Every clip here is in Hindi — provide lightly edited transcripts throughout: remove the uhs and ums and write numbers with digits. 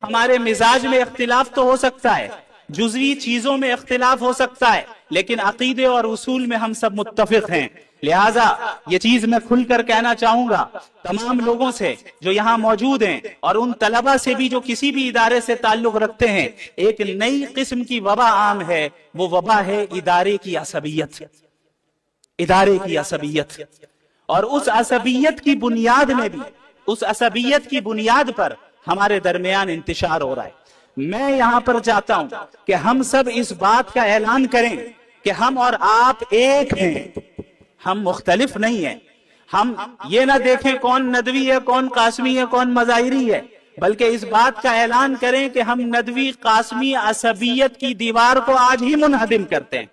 हमारे मिजाज में इख्तिलाफ तो हो सकता है, जुज़वी चीजों में इख्तिलाफ हो सकता है, लेकिन अकीदे और उसूल में हम सब मुत्तफिक हैं। लिहाजा ये चीज मैं खुलकर कहना चाहूंगा तमाम लोगों से जो यहाँ मौजूद हैं और उन तलबा से भी जो किसी भी इदारे से ताल्लुक रखते हैं, एक नई किस्म की वबा आम है। वो वबा है इदारे की असबियत, इदारे की असबियत। और उस असबियत की बुनियाद में भी, उस असबियत की बुनियाद पर हमारे दरमियान इंतशार हो रहा है। मैं यहां पर चाहता हूं कि हम सब इस बात का ऐलान करें कि हम और आप एक हैं, हम मुख्तलिफ नहीं हैं। हम ये ना देखें कौन नदवी है, कौन कासमी है, कौन मज़ाहिरी है, बल्कि इस बात का ऐलान करें कि हम नदवी कासमी असबियत की दीवार को आज ही मुनहदिम करते हैं।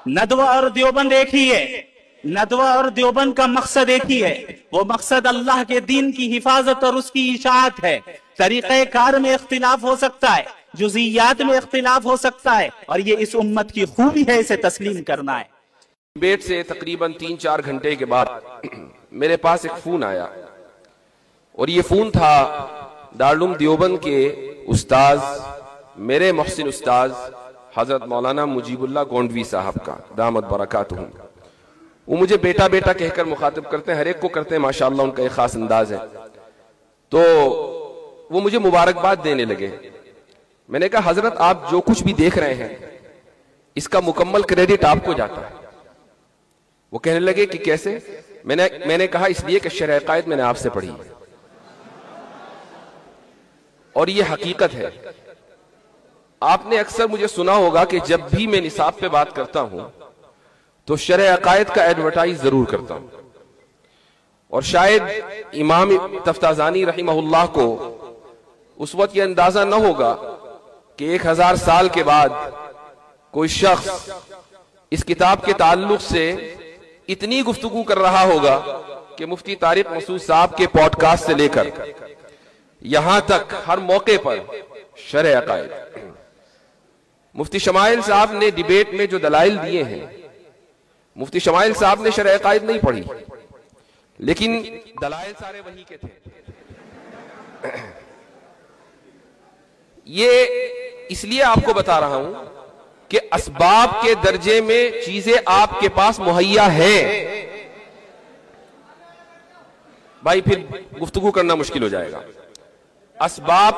नदवा और देवबंद एक ही है, नदवा और देवबंद का मकसद एक ही है। वो मकसद अल्लाह के दीन की हिफाजत और उसकी इशाअत है। तरीक़े कार में इख्तिलाफ हो सकता है, जुज़ियात में इख्तिलाफ हो सकता है, और ये इस उम्मत की खूबी है, इसे तस्लीम करना है। डिबेट से तकरीबन 3-4 घंटे के बाद मेरे पास एक फोन आया, और ये फोन था दारुल देवबंद के उस्ताज, मेरे मोहसिन उस्ताज हजरत मौलाना मुजीबुल्लाह गोंडवी साहब का, दामत बरकातुहू। वो मुझे बेटा बेटा कहकर मुखातिब करते हैं, हर एक को करते हैं, माशाअल्लाह उनका एक खास अंदाज है। तो वो मुझे मुबारकबाद देने लगे। मैंने कहा हजरत आप जो कुछ भी देख रहे हैं इसका मुकम्मल क्रेडिट आपको जाता है। वो कहने लगे कि कैसे? मैंने कहा इसलिए कि शरअ कायद मैंने आपसे पढ़ी और ये हकीकत है। आपने अक्सर मुझे सुना होगा कि जब भी मैं निसाब पे बात करता हूं तो शरअ अकायद का एडवर्टाइज जरूर करता हूं, और शायद इमाम तफ्ताजानी रहिमहुल्लाह को उस वक्त यह अंदाजा न होगा कि 1000 साल के बाद कोई शख्स इस किताब के ताल्लुक से इतनी गुफ्तगू कर रहा होगा कि मुफ्ती तारिक मसूद साहब के पॉडकास्ट से लेकर यहां तक हर मौके पर शरअ अकायद। मुफ्ती शमाइल साहब ने डिबेट में जो दलाइल दिए हैं, मुफ्ती शमाइल साहब ने शरअ अकायद नहीं पढ़ी, लेकिन दलाइल सारे वही के थे। ये इसलिए आपको बता रहा हूं कि असबाब के दर्जे में चीजें आपके पास मुहैया हैं। भाई फिर गुफ्तगू करना मुश्किल हो जाएगा। असबाब,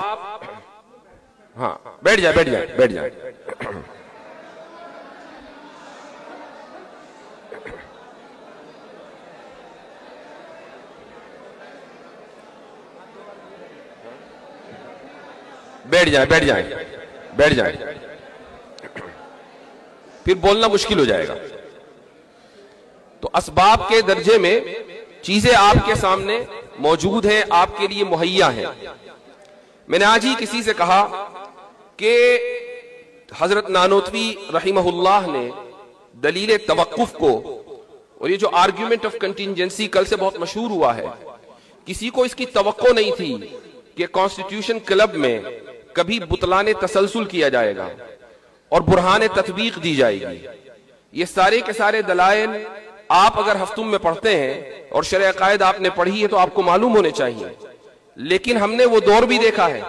हाँ बैठ जाए बैठ जाए बैठ जाए। बैठ जाए बैठ जाए बैठ जाए, फिर बोलना मुश्किल हो जाएगा। तो असबाब के दर्जे में चीजें आपके सामने मौजूद हैं, आपके लिए मुहैया हैं। मैंने आज ही किसी से कहा कि हजरत नानोतवी रहिमहुल्लाह ने दलील तवक्कुफ को, और ये जो आर्ग्यूमेंट ऑफ कंटिजेंसी कल से बहुत मशहूर हुआ है, किसी को इसकी तवक्को नहीं थी कि कॉन्स्टिट्यूशन क्लब में कभी बुतलाने तसलसल किया जाएगा और बुरहान तत्वीक दी जाएगी। ये सारे के सारे दलाइल आप अगर हफ्तुम में पढ़ते हैं और शरअ कायद आपने पढ़ी है तो आपको मालूम होने चाहिए। लेकिन हमने वो दौर भी देखा है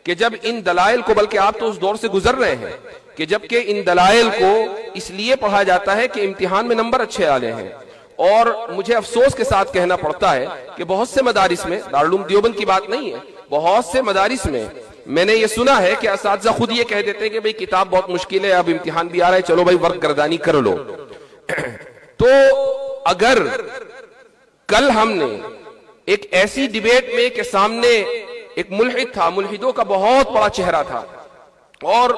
कि जब इन दलाइल को, बल्कि आप तो उस दौर से गुजर रहे हैं कि जबकि इन दलाइल को इसलिए पढ़ा जाता है कि इम्तिहान में नंबर अच्छे आले हैं। और मुझे अफसोस के साथ कहना पड़ता है कि बहुत से मदारिस में, दारुल देवबंद की बात नहीं है, बहुत से मदारिस में मैंने ये सुना है कि असातिज़ा खुद ये कह देते हैं कि भाई किताब बहुत मुश्किल है, अब इम्तिहान भी आ रहा है, चलो भाई वर्क गर्दानी कर लो। तो अगर कल हमने एक ऐसी डिबेट में के सामने एक मुल्हिद था, मुल्हिदों का बहुत बड़ा चेहरा था, और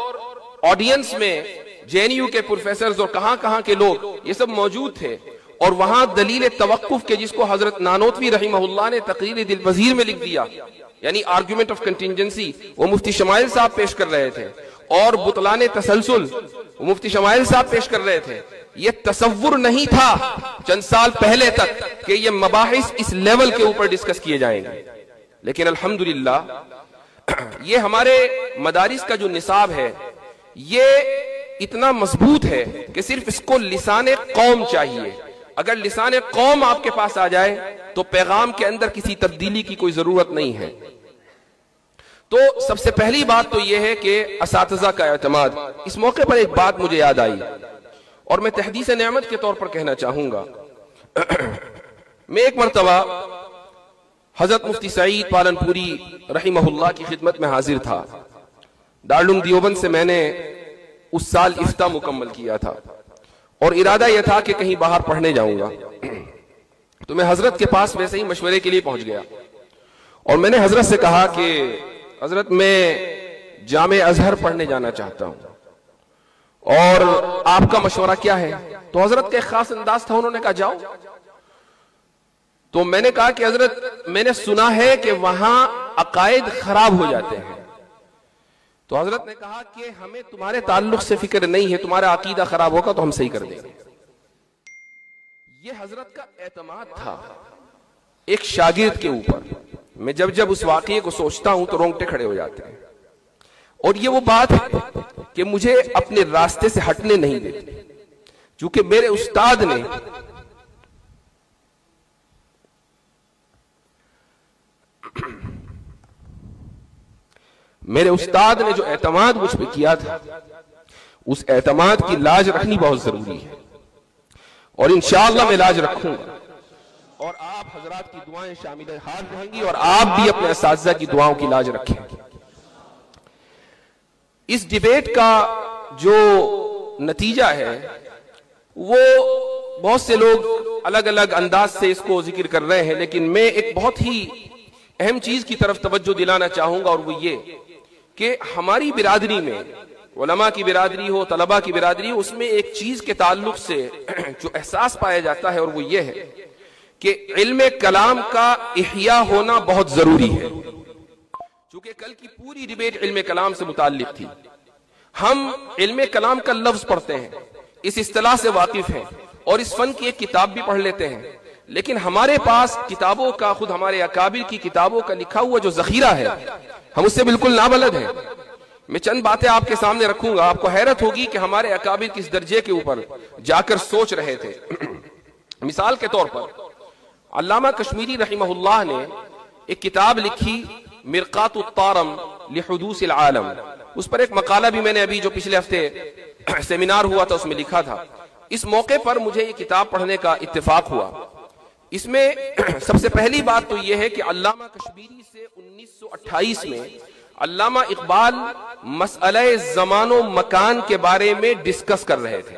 ऑडियंस में जेएनयू के प्रोफेसर और कहां के लोग ये सब मौजूद थे, और वहां दलील तवक्कुफ के, जिसको हजरत नानोतवी रहिमहुल्लाह ने तकरीर दिल वजीर में लिख दिया, यानी आर्ग्यूमेंट ऑफ कंटिजेंसी, वो मुफ्ती शमाइल साहब पेश कर रहे थे, और बुतलाने तसलसल वो मुफ्ती शमाइल साहब पेश कर रहे थे। ये तसव्वुर नहीं था चंद साल पहले तक कि ये मबाहिस इस लेवल के ऊपर डिस्कस किए जाएंगे। लेकिन अल्हम्दुलिल्लाह ये हमारे मदारिस का जो निसाब है ये इतना मजबूत है कि सिर्फ इसको लिसाने कौम चाहिए। अगर लिसाने कौम आपके पास आ जाए तो पैगाम के अंदर किसी तब्दीली की कोई जरूरत नहीं है। तो सबसे पहली बात तो यह है कि असातिज़ा का एतमाद। इस मौके पर एक बात मुझे याद आई और मैं तहदीस नेमत के तौर पर कहना चाहूंगा। मैं एक मरतबा हजरत मुफ्ती सईद पालनपुरी रहिमहुल्लाह की खिदमत में हाजिर था। दारुल देवबंद से मैंने उस साल इफ्ता मुकम्मल किया था और इरादा यह था कि कहीं बाहर पढ़ने जाऊंगा। तो मैं हजरत के पास वैसे ही मशवरे के लिए पहुंच गया और मैंने हजरत से कहा कि हजरत मैं जामे अजहर पढ़ने जाना चाहता हूं और आपका मशवरा क्या है। तो हजरत का एक खास अंदाज था, उन्होंने कहा जाओ। तो मैंने कहा कि हजरत मैंने सुना है कि वहां अकायद खराब हो जाते हैं। तो हजरत ने कहा कि हमें तुम्हारे ताल्लुक से फिक्र नहीं है, तुम्हारा अकीदा खराब होगा तो हम सही कर देंगे। यह हजरत का एतमाद था एक शागिर्द के ऊपर। मैं जब जब उस वाकये को सोचता हूं तो रोंगटे खड़े हो जाते हैं। और ये वो बात है कि मुझे अपने रास्ते से हटने नहीं देती, क्योंकि मेरे उस्ताद ने जो एतमाद मुझ पे किया था, उस एतमाद की लाज रखनी बहुत जरूरी है और इंशाअल्लाह मैं लाज रखूंगा। और आप हजरात की दुआएं शामिल हाल रहेंगी और आप भी अपने असातिज़ा की दुआओं की लाज रखेंगे। इस डिबेट का जो नतीजा है वो बहुत से लोग अलग अलग अंदाज से इसको जिक्र कर रहे हैं, लेकिन मैं एक बहुत ही अहम चीज की तरफ तवज्जो दिलाना चाहूंगा और वो ये कि हमारी बिरादरी में, उलमा की बिरादरी हो, तलबा की बिरादरी हो, उसमें एक चीज के ताल्लुक से जो एहसास पाया जाता है और वो ये है कि इल्म कलाम का इह्या होना बहुत जरूरी है। चूंकि कल की पूरी डिबेट इल्म कलाम से मुताल्लिक थी। हम इल्म कलाम का लफ्ज पढ़ते हैं, इस इस्तिलाह से वाकिफ हैं और इस फन की एक किताब भी पढ़ लेते हैं, लेकिन हमारे पास किताबों का, खुद हमारे अकाबिर की किताबों का लिखा हुआ जो जखीरा है, हम उससे बिल्कुल नाबलद हैं। मैं चंद बातें आपके सामने रखूंगा, आपको हैरत होगी कि हमारे अकाबिर किस दर्जे के ऊपर जाकर सोच रहे थे। मिसाल के तौर पर अल्लामा कश्मीरी रहिमहुल्लाह ने एक किताब लिखी मिरकातुत तारम लिहुदूसिल आलम। उस पर एक मकाला भी मैंने अभी जो पिछले हफ्ते सेमिनार हुआ था उसमें लिखा था। इस मौके पर मुझे ये किताब पढ़ने का इत्तेफाक हुआ। इसमें सबसे पहली बात तो यह है कि अल्लामा कश्मीरी से 1928 में अल्लामा इकबाल मसअले ज़मानो मकान के बारे में डिस्कस कर रहे थे,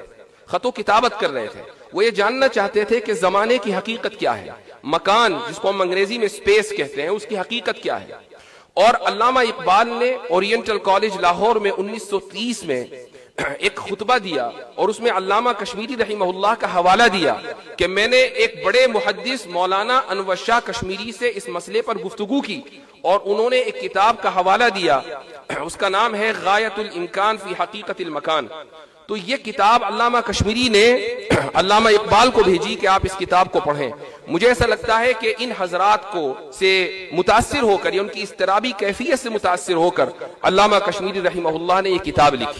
खतो किताबत कर रहे थे। वो ये जानना चाहते थे कि जमाने की हकीकत क्या है, मकान जिसको हम अंग्रेजी में स्पेस कहते हैं, उसकी हकीकत क्या है। और अल्लामा इकबाल ने ओरिएंटल कॉलेज लाहौर में 1930 में एक खुतबा दिया और उसमें अल्लामा कश्मीरी रहिमहुल्लाह का हवाला दिया कि मैंने एक बड़े मुहद्दिस मौलाना अनवर शाह कश्मीरी से इस मसले पर गुफ्तगू की और उन्होंने एक किताब का हवाला दिया, उसका नाम है गायतुल इम्कान फी हकीकतिल मकान। तो ये किताब अल्लामा कश्मीरी ने अल्लामा इकबाल को भेजी कि आप इस किताब को पढ़ें। मुझे ऐसा लगता है कि इन हजरात को से मुतासिर होकर या उनकी इस्तराबी कैफियत से मुतासिर होकर अल्लामा कश्मीरी रहिमहुल्लाह ने ये किताब लिखी।